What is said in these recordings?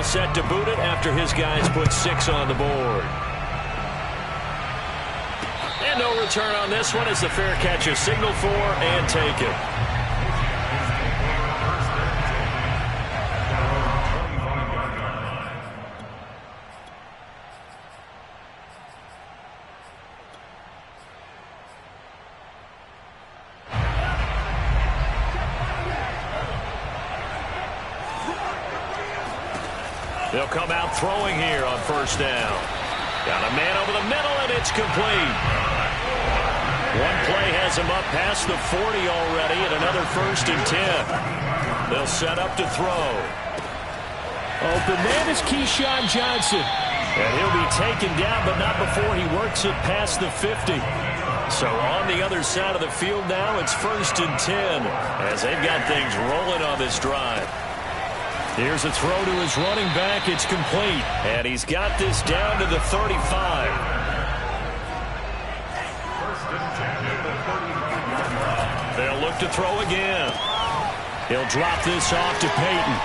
set to boot it after his guys put 6 on the board. And no return on this one as the fair catch is signaled for and taken. They'll come out throwing here on first down. Got a man over the middle, and it's complete. One play has him up past the 40 already, and another 1st and 10. They'll set up to throw. Open man is Keyshawn Johnson. And he'll be taken down, but not before he works it past the 50. So on the other side of the field now, it's 1st and 10, as they've got things rolling on this drive. Here's a throw to his running back. It's complete. And he's got this down to the 35. They'll look to throw again. He'll drop this off to Peyton.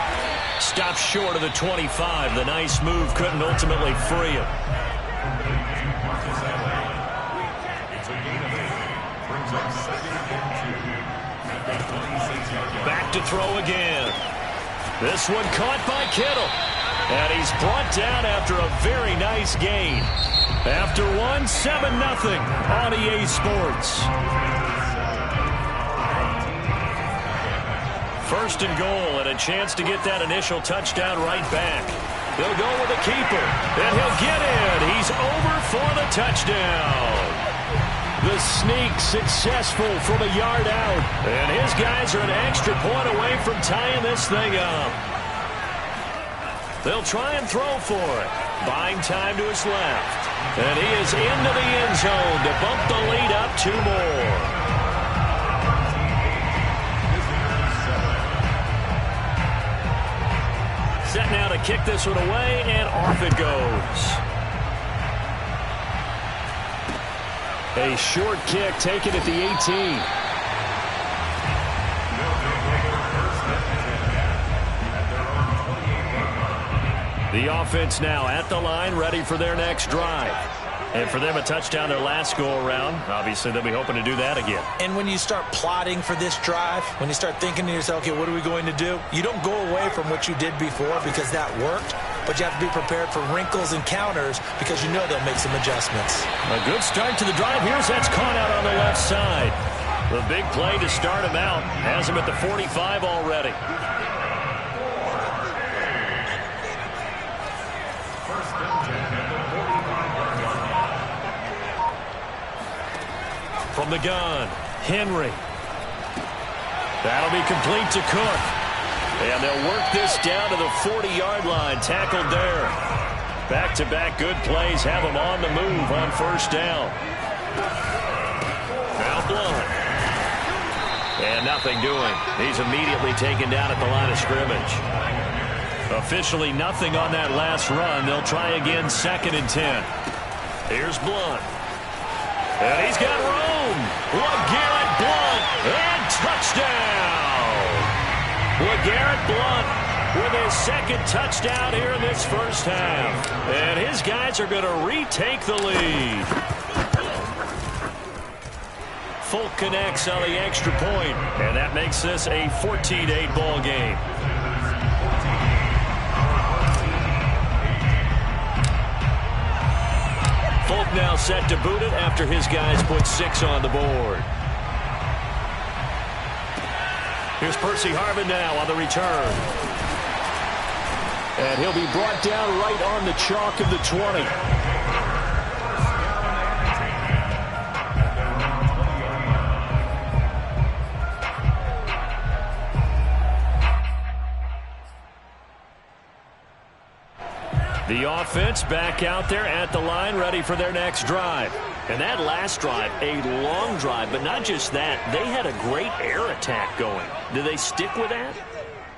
Stops short of the 25. The nice move couldn't ultimately free him. Back to throw again. This one caught by Kittle. And he's brought down after a very nice gain. After one, 7-0 on EA Sports. 1st and goal, and a chance to get that initial touchdown right back. They'll go with the keeper, and he'll get in. He's over for the touchdown. The sneak successful from a yard out. And his guys are an extra point away from tying this thing up. They'll try and throw for it. Buying time to his left. And he is into the end zone to bump the lead up 2 more. Set now to kick this one away, and off it goes. A short kick taken at the 18. The offense now at the line, ready for their next drive. And for them, a touchdown their last go-around. Obviously, they'll be hoping to do that again. And when you start plotting for this drive, when you start thinking to yourself, okay, what are we going to do? You don't go away from what you did before because that worked. But you have to be prepared for wrinkles and counters because you know they'll make some adjustments. A good start to the drive. Here's that's caught out on the left side. The big play to start him out. Has him at the 45 already. From the gun, Henry. That'll be complete to Cook. And they'll work this down to the 40-yard line. Tackled there. Back-to-back good plays have him on the move on first down. Now Blunt. And nothing doing. He's immediately taken down at the line of scrimmage. Officially nothing on that last run. They'll try again 2nd and 10. Here's Blunt. And he's got room. LeGarrette Blunt. And touchdown. LeGarrette Blunt with his 2nd touchdown here in this first half. And his guys are going to retake the lead. Folk connects on the extra point, and that makes this a 14-8 ball game. Folk now set to boot it after his guys put 6 on the board. Here's Percy Harvin now on the return. And he'll be brought down right on the chalk of the 20. The offense back out there at the line, ready for their next drive. And that last drive, a long drive, but not just that. They had a great air attack going. Do they stick with that?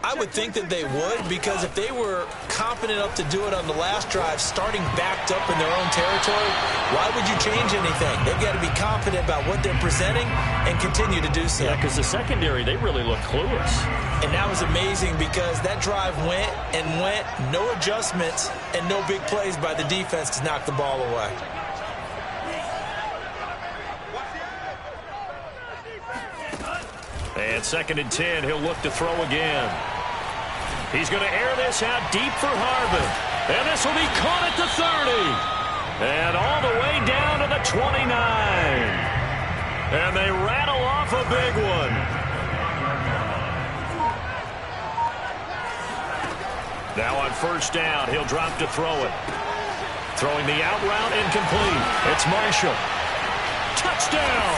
I would think that they would, because if they were confident enough to do it on the last drive, starting backed up in their own territory, why would you change anything? They've got to be confident about what they're presenting and continue to do so. Yeah, because the secondary, they really look clueless. And that was amazing because that drive went and went, no adjustments and no big plays by the defense to knock the ball away. And 2nd and 10, he'll look to throw again. He's going to air this out deep for Harvin. And this will be caught at the 30. And all the way down to the 29. And they rattle off a big one. Now on 1st down, he'll drop to throw it. Throwing the out route, incomplete. It's Marshall. Touchdown!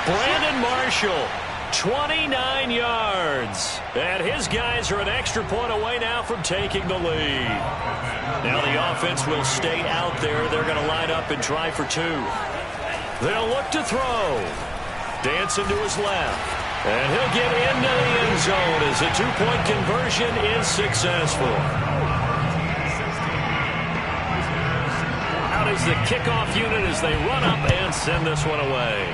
Brandon Marshall. 29 yards. And his guys are an extra point away now from taking the lead. Now the offense will stay out there. They're going to line up and try for 2. They'll look to throw. Dancing to his left. And he'll get into the end zone as a 2-point conversion is successful. Out is the kickoff unit as they run up and send this one away.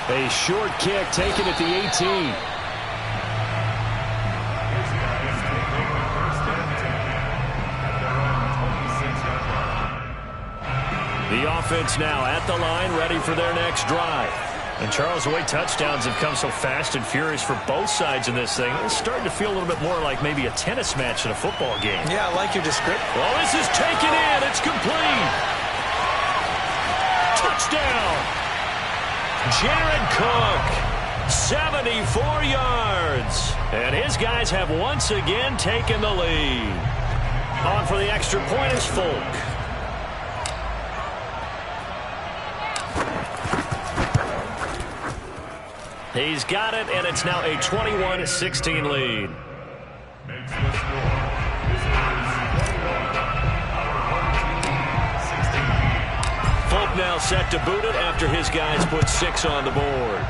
A short kick taken at the 18. The offense now at the line, ready for their next drive. And Charles, the way touchdowns have come so fast and furious for both sides in this thing, it's starting to feel a little bit more like maybe a tennis match in a football game. Yeah, I like your description. Well, this is taken in. It's complete. Touchdown. Jared Cook, 74 yards. And his guys have once again taken the lead. On for the extra point is Folk. He's got it, and it's now a 21-16 lead. Folk now set to boot it after his guys put 6 on the board.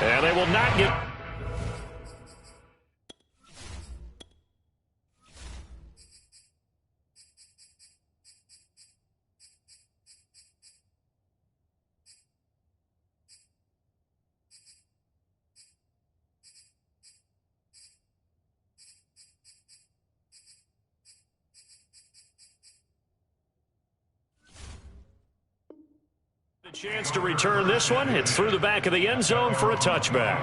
And they will not get... chance to return this one. It's through the back of the end zone for a touchback.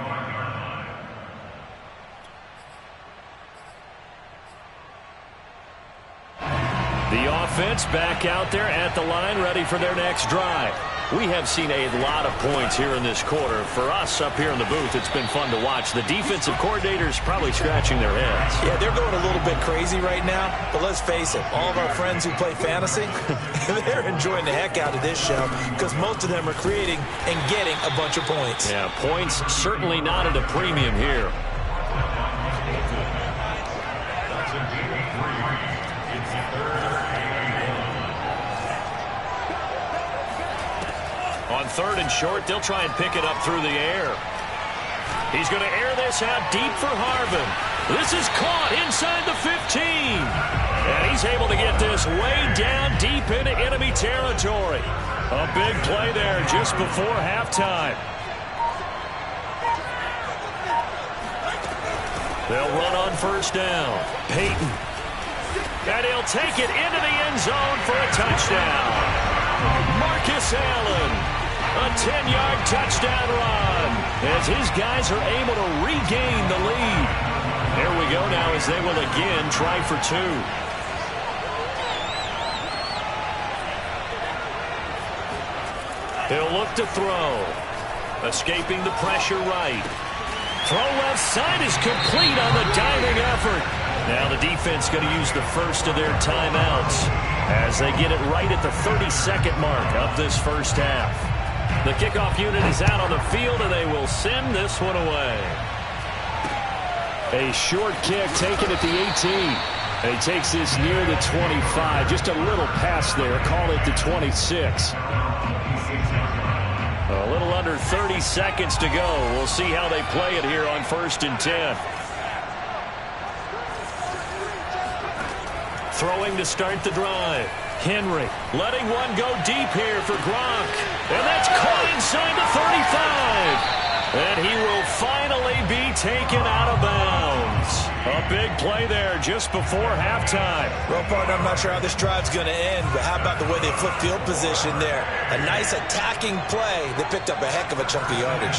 The offense back out there at the line, ready for their next drive. We have seen a lot of points here in this quarter. For us up here in the booth, it's been fun to watch. The defensive coordinators probably scratching their heads. Yeah, they're going a little bit crazy right now, but let's face it, all of our friends who play fantasy, they're enjoying the heck out of this show because most of them are creating and getting a bunch of points. Yeah, points certainly not at a premium here. On 3rd and short, they'll try and pick it up through the air. He's going to air this out deep for Harvin. This is caught inside the 15. And he's able to get this way down deep into enemy territory. A big play there just before halftime. They'll run on 1st down. Peyton. And he'll take it into the end zone for a touchdown. Marcus Allen. A 10-yard touchdown run as his guys are able to regain the lead. There we go now as they will again try for 2. He'll look to throw. Escaping the pressure right. Throw left side is complete on the diving effort. Now the defense going to use the first of their timeouts as they get it right at the 32nd mark of this first half. The kickoff unit is out on the field, and they will send this one away. A short kick taken at the 18. And he takes this near the 25. Just a little pass there. Call it the 26. A little under under 30 seconds to go. We'll see how they play it here on 1st and 10. Throwing to start the drive. Henry letting one go deep here for Gronk. And that's caught inside the 35. And he will finally be taken out of bounds. A big play there just before halftime. Well, partner, I'm not sure how this drive's going to end, but how about the way they flip field position there? A nice attacking play that picked up a heck of a chunk of yardage.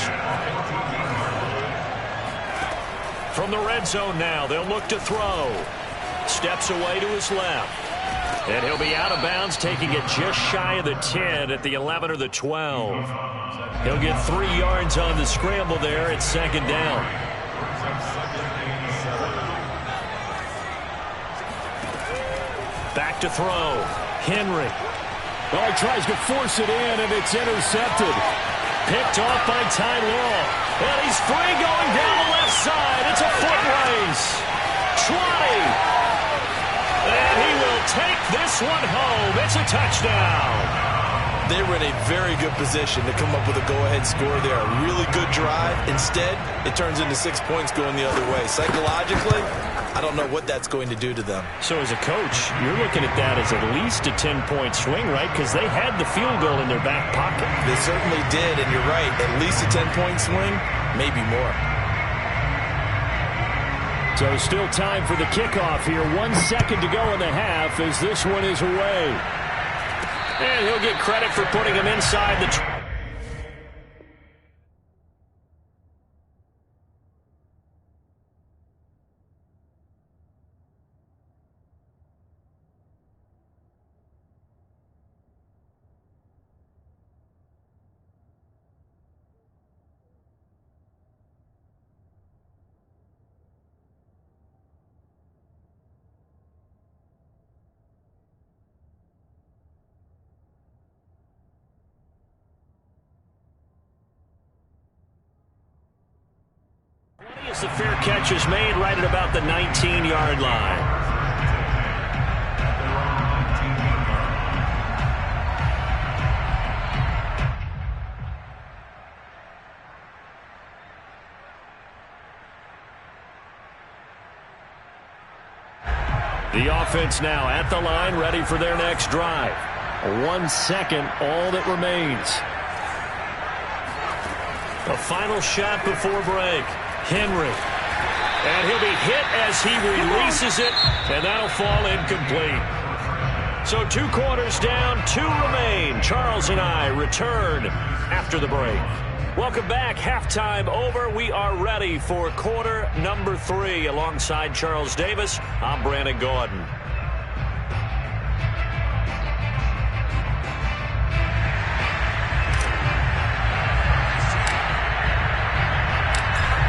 From the red zone now, they'll look to throw. Steps away to his left. And he'll be out of bounds, taking it just shy of the 10 at the 11 or the 12. He'll get 3 yards on the scramble there at 2nd down. Back to throw. Henry. Well, he tries to force it in, and it's intercepted. Picked off by Ty Law. And he's free going down the left side. It's a foot race. 20. And he will take this one home. It's a touchdown. They were in a very good position to come up with a go-ahead score there. A really good drive. Instead, it turns into 6 points going the other way. Psychologically, I don't know what that's going to do to them. So as a coach, you're looking at that as at least a 10-point swing, right? Because they had the field goal in their back pocket. They certainly did, and you're right. At least a 10-point swing, maybe more. So still time for the kickoff here. 1 second to go in the half as this one is away. And he'll get credit for putting him inside the... As the fair catch is made right at about the 19-yard line. The offense now at the line, ready for their next drive. 1 second, all that remains. A final shot before break. Henry. And he'll be hit as he releases it, and that'll fall incomplete. So 2 quarters down, 2 remain. Charles and I return after the break. Welcome back. Halftime over. We are ready for quarter number 3. Alongside Charles Davis, I'm Brandon Gordon.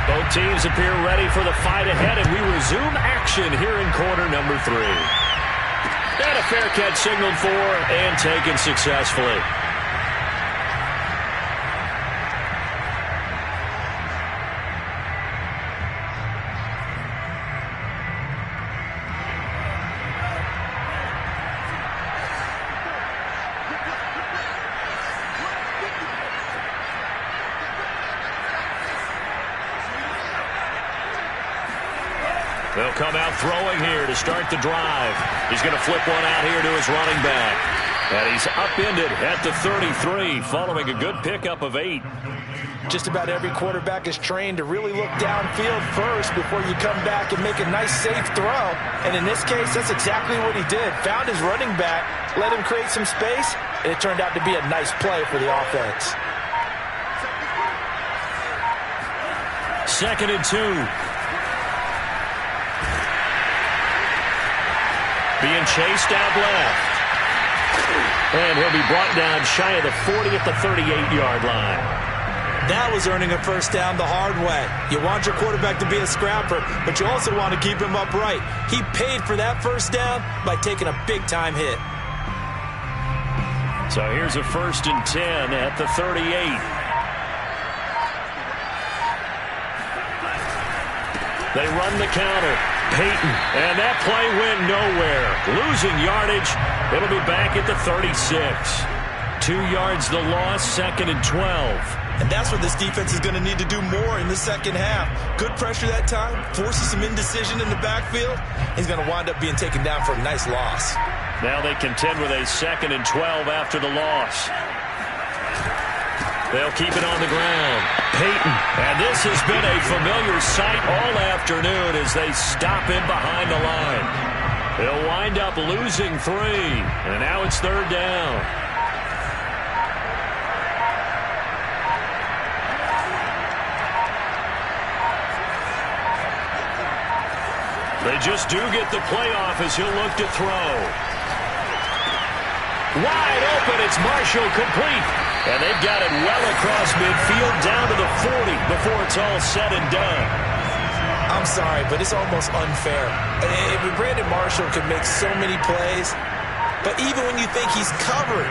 Both teams appear ready for the fight ahead, and we resume action here in quarter number 3. And a fair catch signaled for and taken successfully. They'll come out throwing here to start the drive. He's going to flip one out here to his running back. And he's upended at the 33 following a good pickup of 8. Just about every quarterback is trained to really look downfield first before you come back and make a nice, safe throw. And in this case, that's exactly what he did. Found his running back, let him create some space, and it turned out to be a nice play for the offense. 2nd and 2. Being chased out left. And he'll be brought down shy of the 40 at the 38-yard line. That was earning a first down the hard way. You want your quarterback to be a scrapper, but you also want to keep him upright. He paid for that first down by taking a big-time hit. So here's a 1st and 10 at the 38. They run the counter. Peyton, and that play went nowhere. Losing yardage. It'll be back at the 36. 2 yards the loss, 2nd and 12. And that's what this defense is going to need to do more in the second half. Good pressure that time, forces some indecision in the backfield. He's going to wind up being taken down for a nice loss. Now they contend with a 2nd and 12 after the loss. They'll keep it on the ground. Peyton. And this has been a familiar sight all afternoon as they stop him behind the line. They'll wind up losing 3. And now it's 3rd down. They just do get the playoff as he'll look to throw. Wide open, it's Marshall complete. And they've got it well across midfield down to the 40 before it's all said and done. I'm sorry, but it's almost unfair. Brandon Marshall could make so many plays, but even when you think he's covered,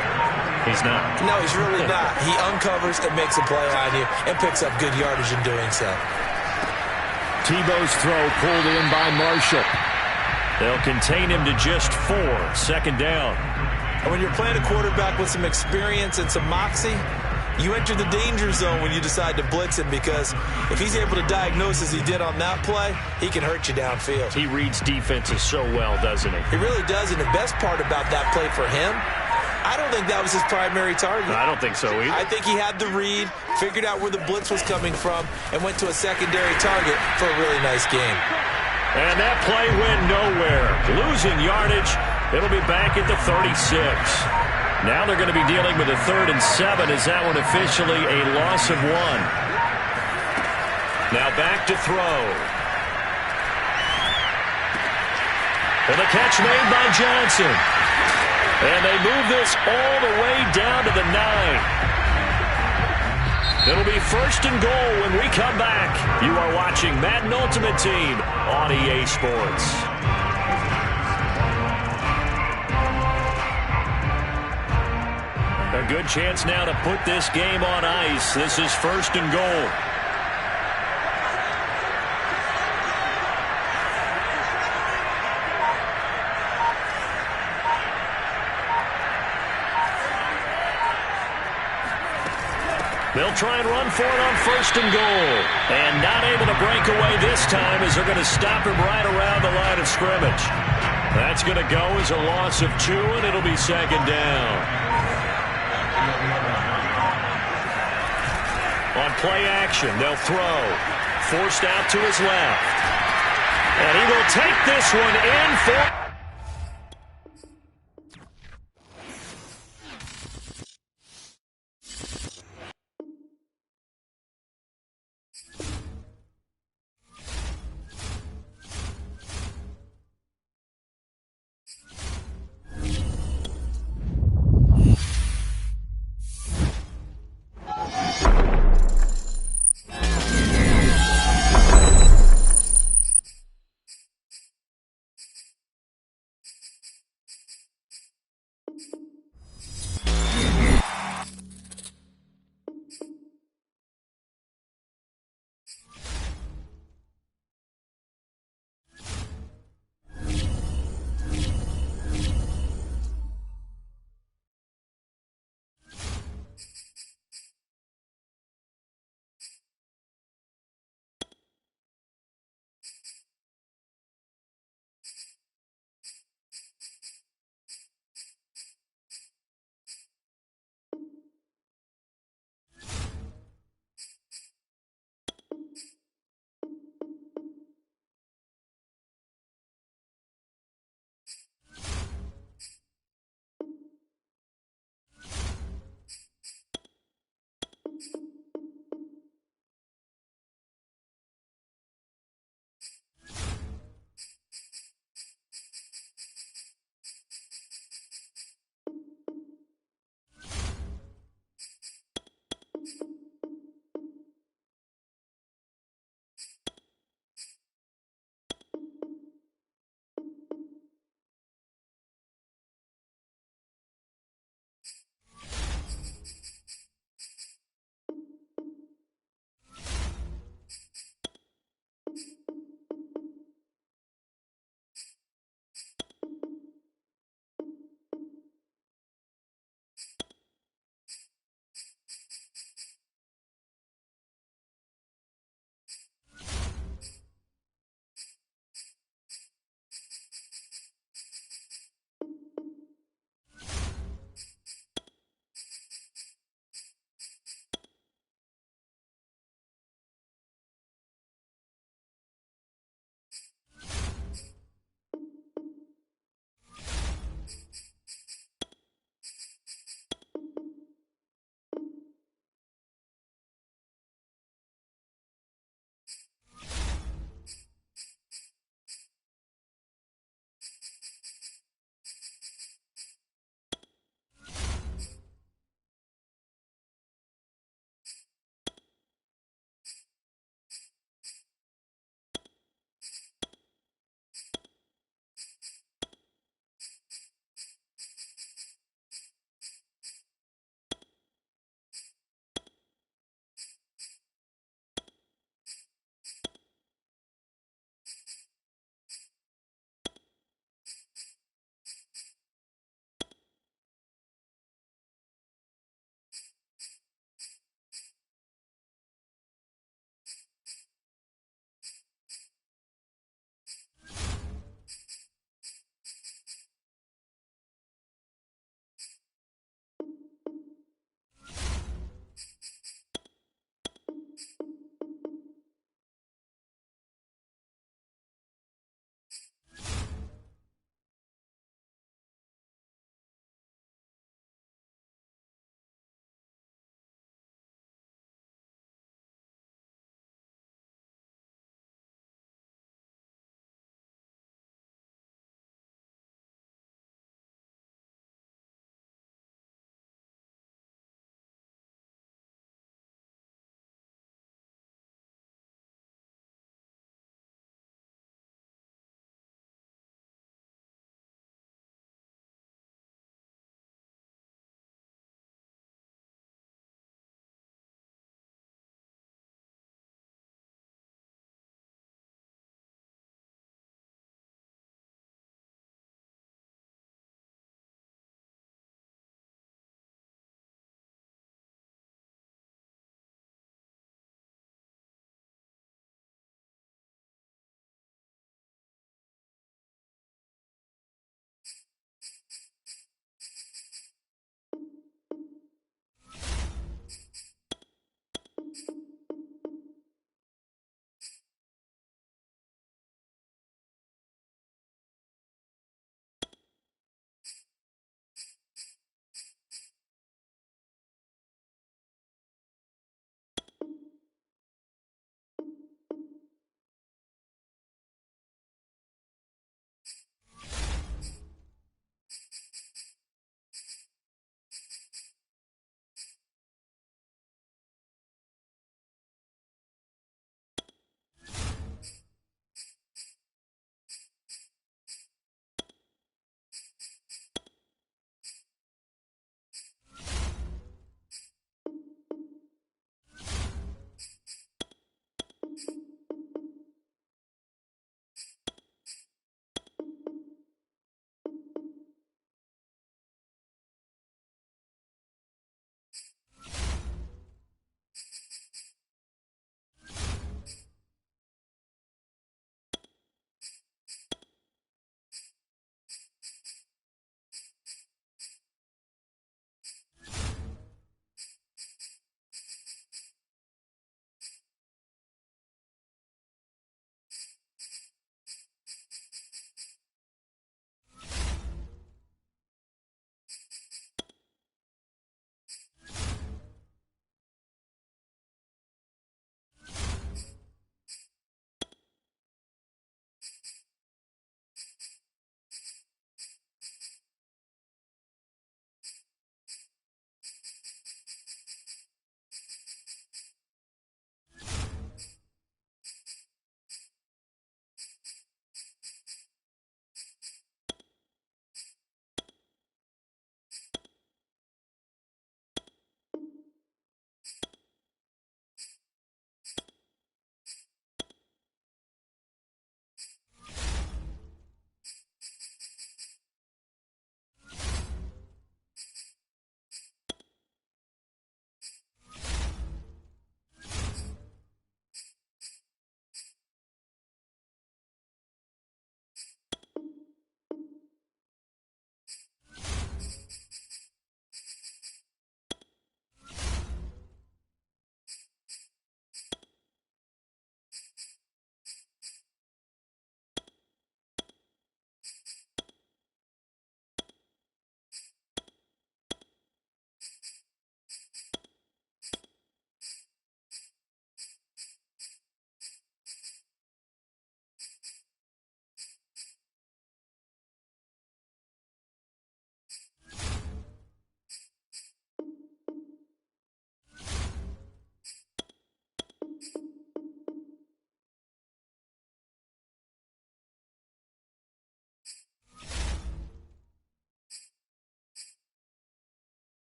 he's not. No, he's really not. He uncovers and makes a play on you and picks up good yardage in doing so. Tebow's throw pulled in by Marshall. They'll contain him to just 4, 2nd down. And when you're playing a quarterback with some experience and some moxie, you enter the danger zone when you decide to blitz him, because if he's able to diagnose as he did on that play, he can hurt you downfield. He reads defenses so well, doesn't he? He really does, and the best part about that play for him, I don't think that was his primary target. I don't think so either. I think he had the read, figured out where the blitz was coming from, and went to a secondary target for a really nice game. And that play went nowhere. Losing yardage. It'll be back at the 36. Now they're going to be dealing with a 3rd and 7 as that one officially a loss of 1. Now back to throw. And the catch made by Johnson. And they move this all the way down to the 9. It'll be 1st and goal when we come back. You are watching Madden Ultimate Team on EA Sports. A good chance now to put this game on ice. This is 1st and goal. They'll try and run for it on 1st and goal. And not able to break away this time as they're going to stop him right around the line of scrimmage. That's going to go as a loss of 2, and it'll be 2nd down. On play action, they'll throw. Forced out to his left. And he will take this one in for...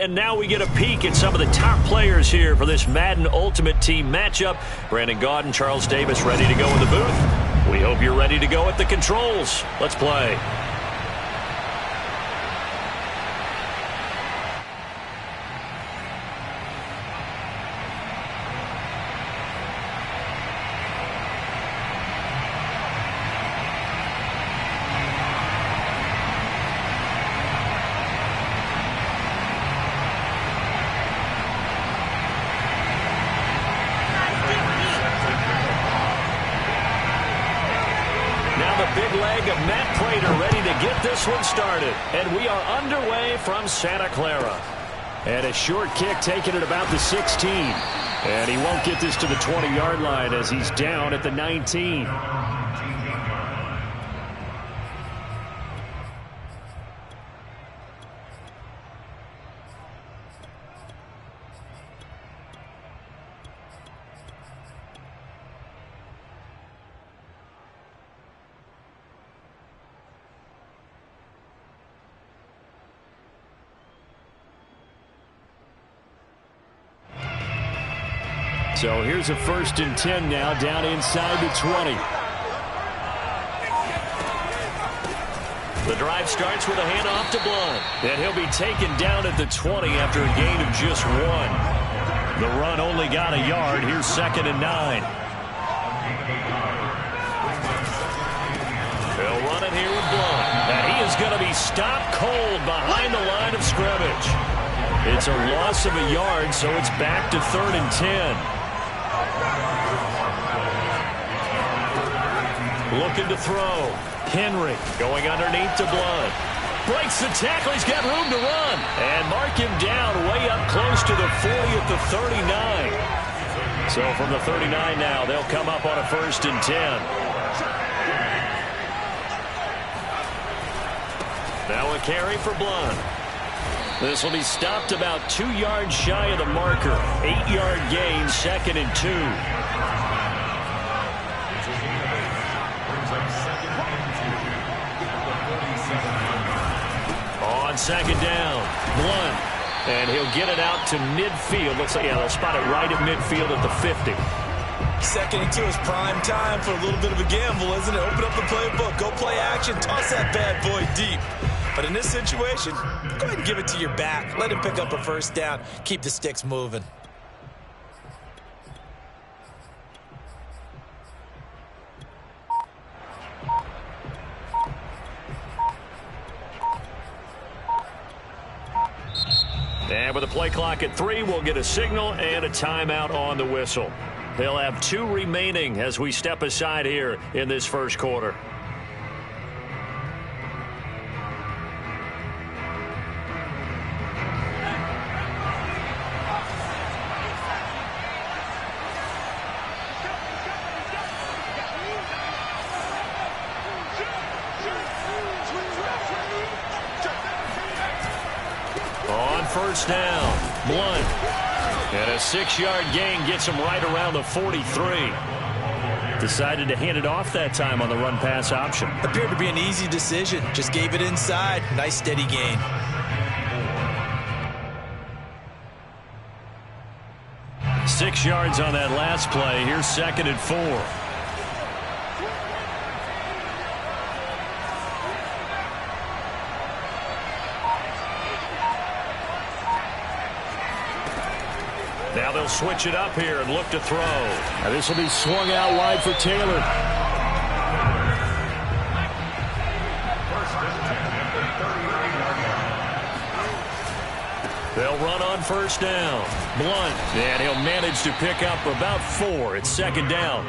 And now we get a peek at some of the top players here for this Madden Ultimate Team matchup. Brandon Gaudin, Charles Davis ready to go in the booth. We hope you're ready to go at the controls. Let's play. Big leg of Matt Prater ready to get this one started. And we are underway from Santa Clara. And a short kick taken at about the 16. And he won't get this to the 20-yard line as he's down at the 19. So here's a 1st and 10 now, down inside the 20. The drive starts with a handoff to Blunt. And he'll be taken down at the 20 after a gain of just 1. The run only got a yard. Here's 2nd and 9. They'll run it here with Blunt. And he is going to be stopped cold behind the line of scrimmage. It's a loss of a yard, so it's back to 3rd and 10. Looking to throw. Henry going underneath to Blunt. Breaks the tackle. He's got room to run. And mark him down way up close to the 40 at the 39. So from the 39 now, they'll come up on a 1st and 10. Now a carry for Blunt. This will be stopped about 2 yards shy of the marker. 8-yard gain, 2nd and 2. On 2nd down, Blunt. And he'll get it out to midfield. Looks like, yeah, they'll spot it right at midfield at the 50. 2nd and 2 is prime time for a little bit of a gamble, isn't it? Open up the playbook, go play action, toss that bad boy deep. But in this situation, go ahead and give it to your back. Let him pick up a 1st down. Keep the sticks moving. And with the play clock at 3, we'll get a signal and a timeout on the whistle. They'll have 2 remaining as we step aside here in this 1st quarter. On 1st down, Blunt. And a 6-yard gain gets him right around the 43. Decided to hand it off that time on the run-pass option. Appeared to be an easy decision. Just gave it inside. Nice steady gain. Six yards on that last play. Here's 2nd and 4. Now they'll switch it up here and look to throw. Now this will be swung out wide for Taylor. They'll run on 1st down. Blunt. And he'll manage to pick up about 4. It's 2nd down.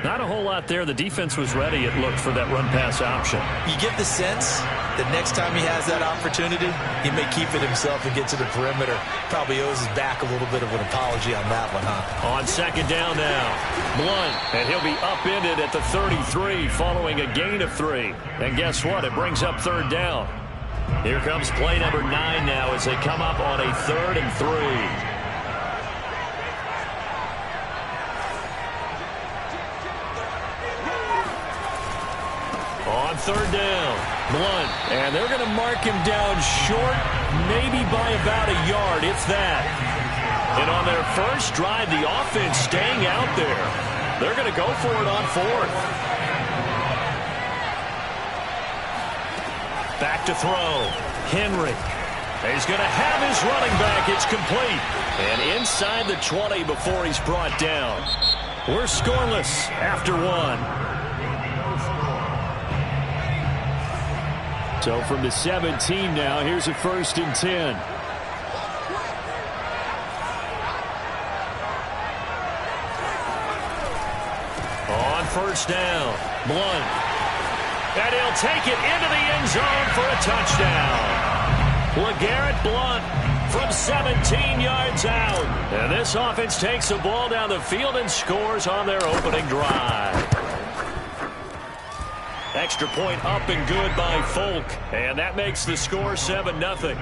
Not a whole lot there. The defense was ready, it looked, for that run-pass option. You get the sense that next time he has that opportunity, he may keep it himself and get to the perimeter. Probably owes his back a little bit of an apology on that one, huh? On 2nd down now, Blunt. And he'll be upended at the 33 following a gain of 3. And guess what? It brings up 3rd down. Here comes play number 9 now as they come up on a 3rd and 3. On on third down. Blunt. And they're going to mark him down short, maybe by about a yard, if that. And on their first drive, the offense staying out there. They're going to go for it on fourth. Back to throw. Henry. He's going to have his running back. It's complete. And inside the 20 before he's brought down. We're scoreless after one. So from the 17 now, here's a 1st and 10. On first down, Blunt. And he'll take it into the end zone for a touchdown. LeGarrette Blunt from 17 yards out. And this offense takes the ball down the field and scores on their opening drive. Extra point up and good by Folk. And that makes the score 7-0.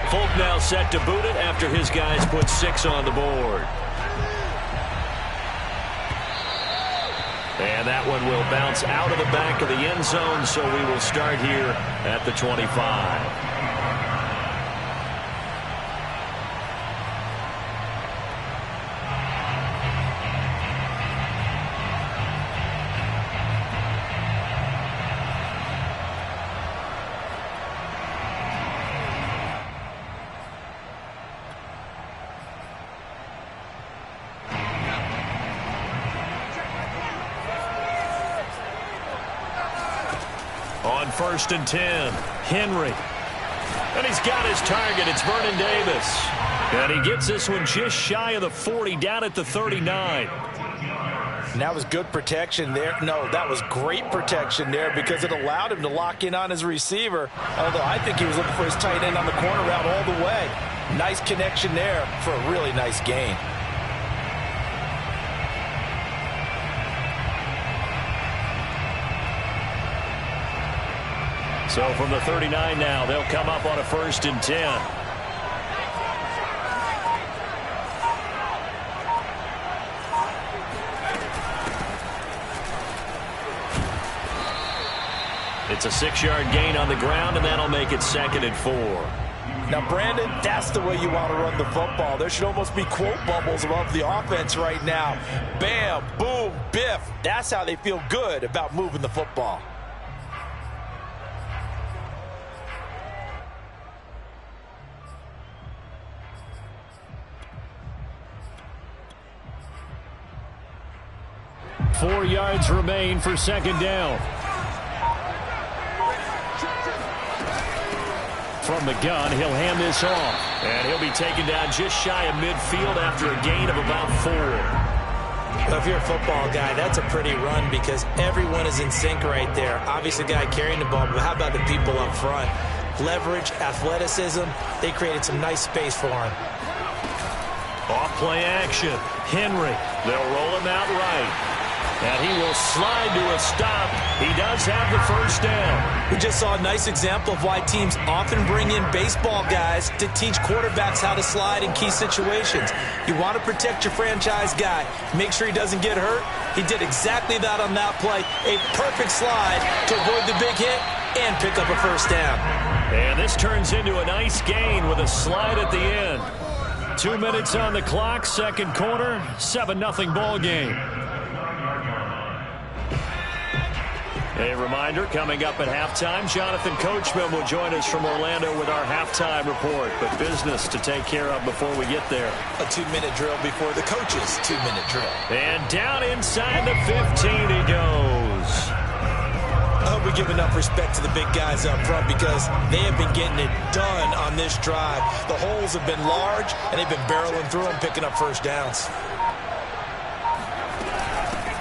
Folk now set to boot it after his guys put 6 on the board. And that one will bounce out of the back of the end zone, so we will start here at the 25. On 1st and 10, Henry. And he's got his target. It's Vernon Davis. And he gets this one just shy of the 40, down at the 39. And that was good protection there. No, that was great protection there because it allowed him to lock in on his receiver. Although I think he was looking for his tight end on the corner route all the way. Nice connection there for a really nice gain. So from the 39 now, they'll come up on a 1st and 10. It's a 6-yard gain on the ground, and that'll make it 2nd and 4. Now, Brandon, that's the way you want to run the football. There should almost be quote bubbles above the offense right now. Bam, boom, biff. That's how they feel good about moving the football. Four yards remain for 2nd down. From the gun, he'll hand this off. And he'll be taken down just shy of midfield after a gain of about 4. Well, if you're a football guy, that's a pretty run because everyone is in sync right there. Obviously, the guy carrying the ball, but how about the people up front? Leverage, athleticism, they created some nice space for him. Off play action. Henry. They'll roll him out right. And he will slide to a stop. He does have the 1st down. We just saw a nice example of why teams often bring in baseball guys to teach quarterbacks how to slide in key situations. You want to protect your franchise guy. Make sure he doesn't get hurt. He did exactly that on that play. A perfect slide to avoid the big hit and pick up a 1st down. And this turns into a nice gain with a slide at the end. 2 minutes on the clock, 2nd quarter, 7-0 ball game. A reminder, coming up at halftime, Jonathan Coachman will join us from Orlando with our halftime report. But business to take care of before we get there. A 2-minute drill before the coach's 2-minute drill. And down inside the 15 he goes. I hope we give enough respect to the big guys up front because they have been getting it done on this drive. The holes have been large, and they've been barreling through them, picking up 1st downs.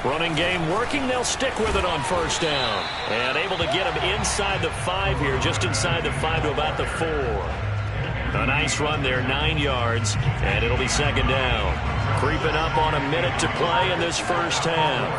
Running game working. They'll stick with it on 1st down. And able to get him inside the 5 here, just inside the 5 to about the 4. A nice run there, 9 yards, and it'll be 2nd down. Creeping up on a minute to play in this 1st half.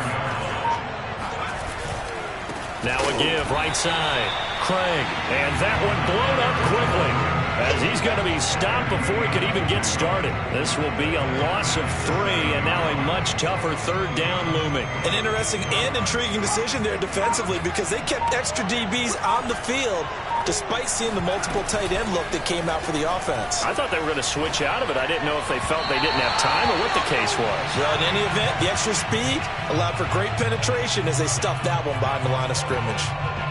Now a give, right side. Craig, and that one blown up quickly. As as he's going to be stopped before he could even get started. This will be a loss of 3, and now a much tougher third down looming. An interesting and intriguing decision there defensively because they kept extra DBs on the field despite seeing the multiple tight end look that came out for the offense. I thought they were going to switch out of it. I didn't know if they felt they didn't have time or what the case was. Well, in any event, the extra speed allowed for great penetration as they stuffed that one behind the line of scrimmage.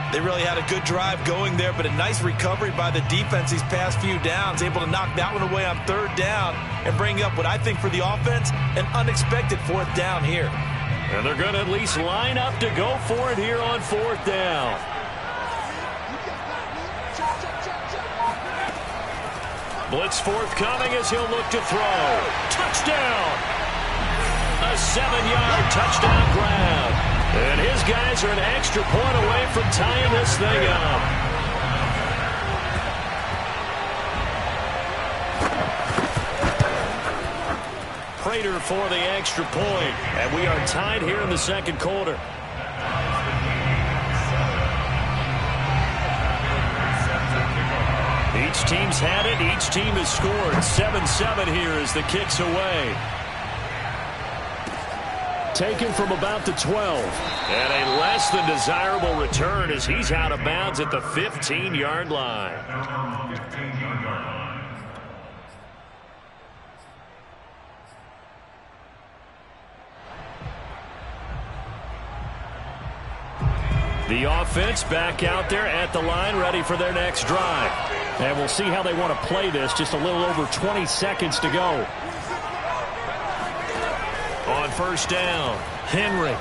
They really had a good drive going there, but a nice recovery by the defense these past few downs, able to knock that one away on third down and bring up what I think for the offense, an unexpected fourth down here. And they're going to at least line up to go for it here on fourth down. Blitz forthcoming as he'll look to throw. Touchdown! A 7-yard touchdown grab. And his guys are an extra point away from tying this thing up. Prater for the extra point. And we are tied here in the second quarter. Each team's had it. Each team has scored. 7-7 here as the kick's away. Taken from about the 12. And a less than desirable return as he's out of bounds at the 15-yard line. The offense back out there at the line, ready for their next drive. And we'll see how they want to play this. Just a little over 20 seconds to go. On first down, Henry.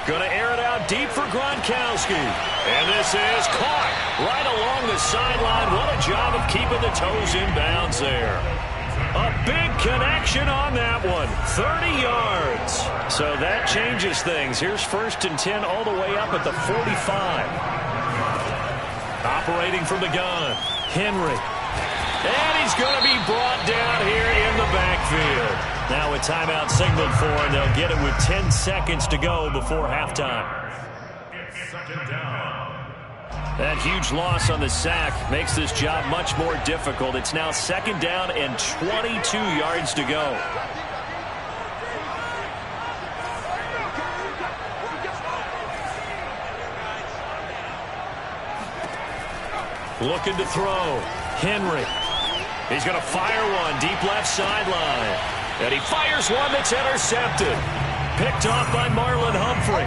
Going to air it out deep for Gronkowski. And this is caught right along the sideline. What a job of keeping the toes in bounds there. A big connection on that one. 30 yards. So that changes things. Here's 1st and 10 all the way up at the 45. Operating from the gun, Henry. And he's going to be brought down here in the backfield. Now a timeout signaled for, and they'll get it with 10 seconds to go before halftime. That huge loss on the sack makes this job much more difficult. It's now 2nd down and 22 yards to go. Looking to throw. Henry. He's going to fire one deep left sideline. And he fires one that's intercepted. Picked off by Marlon Humphrey.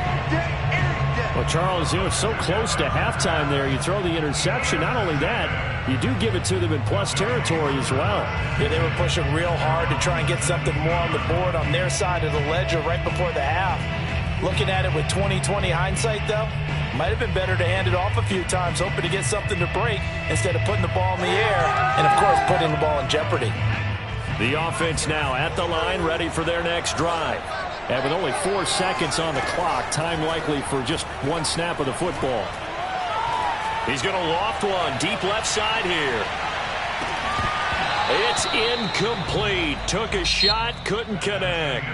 Well, Charles, it's so close to halftime there. You throw the interception. Not only that, you do give it to them in plus territory as well. Yeah, they were pushing real hard to try and get something more on the board on their side of the ledger right before the half. Looking at it with 20/20 hindsight, though, might have been better to hand it off a few times, hoping to get something to break instead of putting the ball in the air and, of course, putting the ball in jeopardy. The offense now at the line, ready for their next drive. And with only 4 seconds on the clock, time likely for just one snap of the football. He's going to loft one deep left side here. It's incomplete. Took a shot, couldn't connect.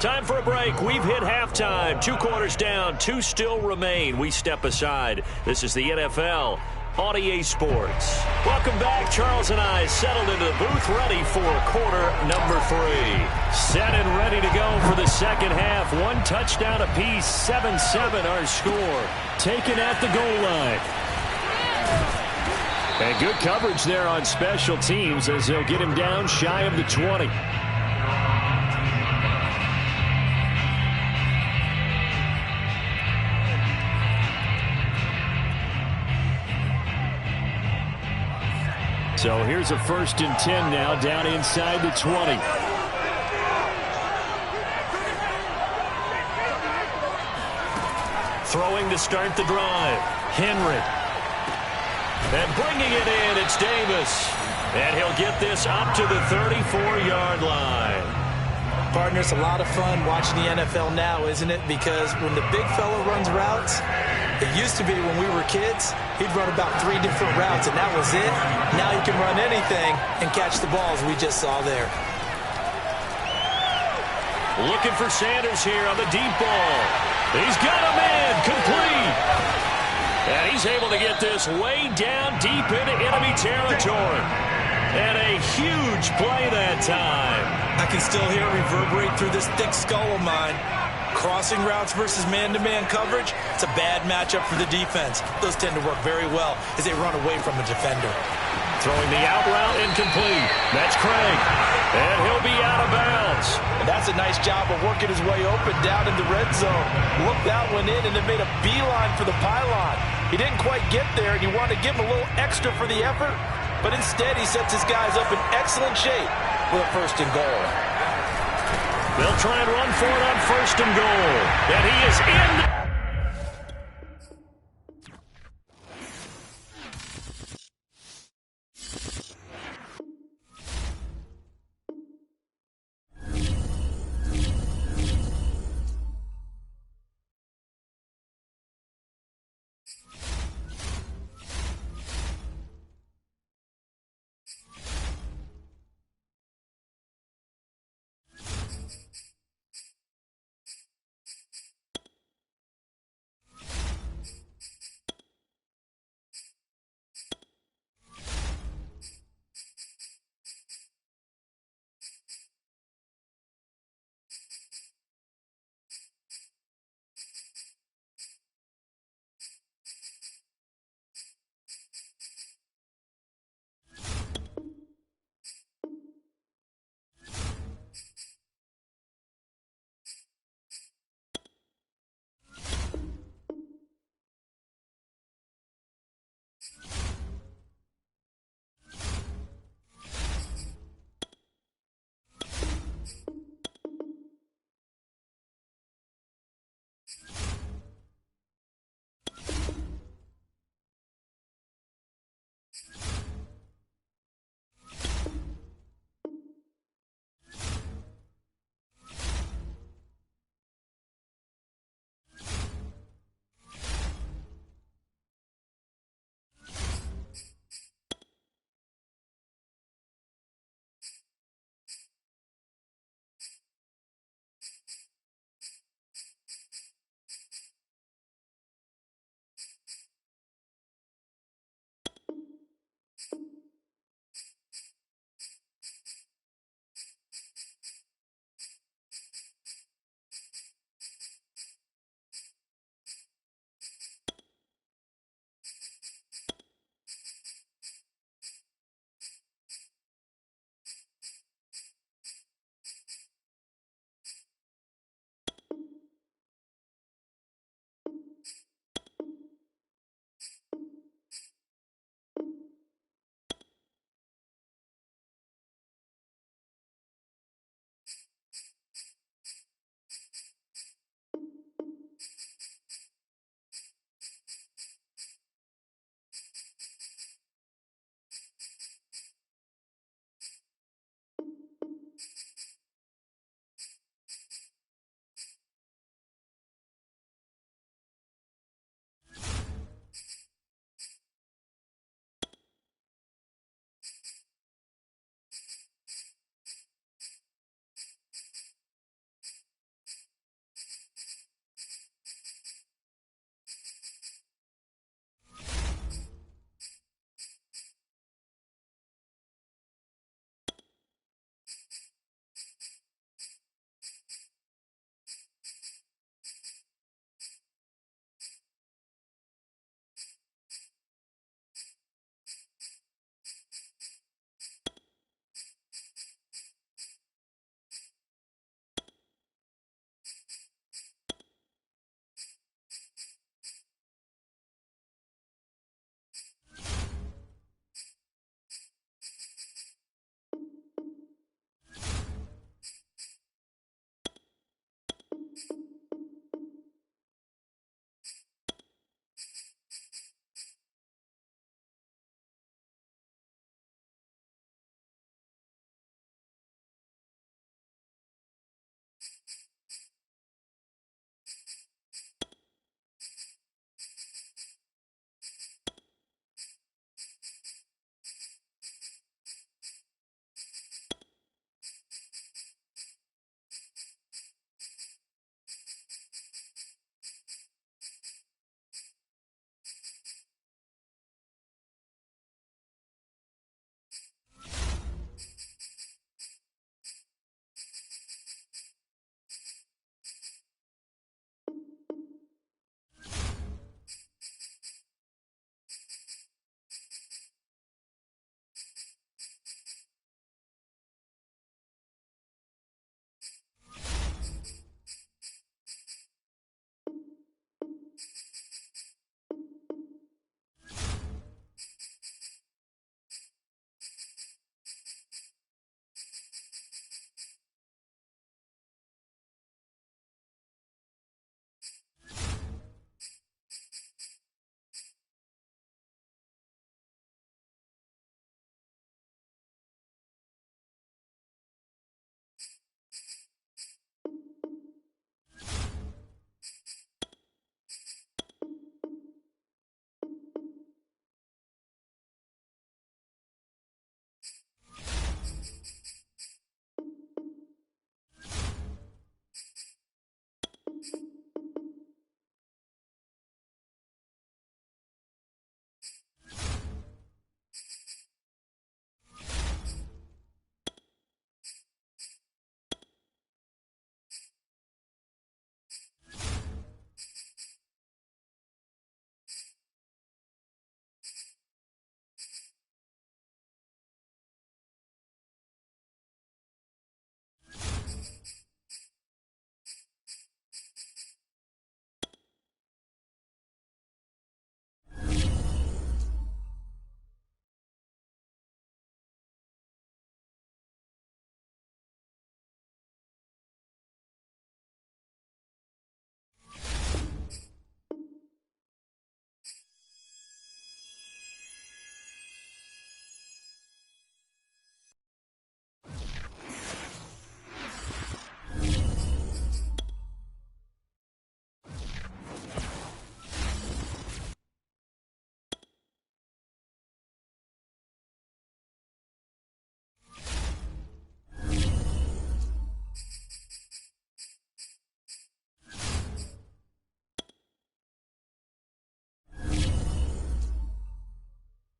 Time for a break. We've hit halftime. 2 quarters down, 2 still remain. We step aside. This is the NFL on EA Sports. Welcome back. Charles and I settled into the booth, ready for quarter number 3. Set and ready to go for the second half. 1 touchdown apiece. 7-7 our score. Taken at the goal line. And good coverage there on special teams as they'll get him down shy of the 20. So here's a 1st and 10 now, down inside the 20. Throwing to start the drive. Henry. And bringing it in, it's Davis. And he'll get this up to the 34-yard line. Partner, it's a lot of fun watching the NFL now, isn't it? Because when the big fella runs routes, it used to be when we were kids, he'd run about 3 different routes, and that was it. Now he can run anything and catch the balls we just saw there. Looking for Sanders here on the deep ball. He's got him in, complete. And he's able to get this way down deep into enemy territory. And a huge play that time. I can still hear it reverberate through this thick skull of mine. Crossing routes versus man-to-man coverage, it's a bad matchup for the defense. Those tend to work very well as they run away from a defender. Throwing the out route incomplete. That's Craig. And he'll be out of bounds. And that's a nice job of working his way open down in the red zone. Looked that one in and then made a beeline for the pylon. He didn't quite get there, and you wanted to give him a little extra for the effort, but instead he sets his guys up in excellent shape with a 1st and goal. They'll try and run for it on 1st and goal. And he is in.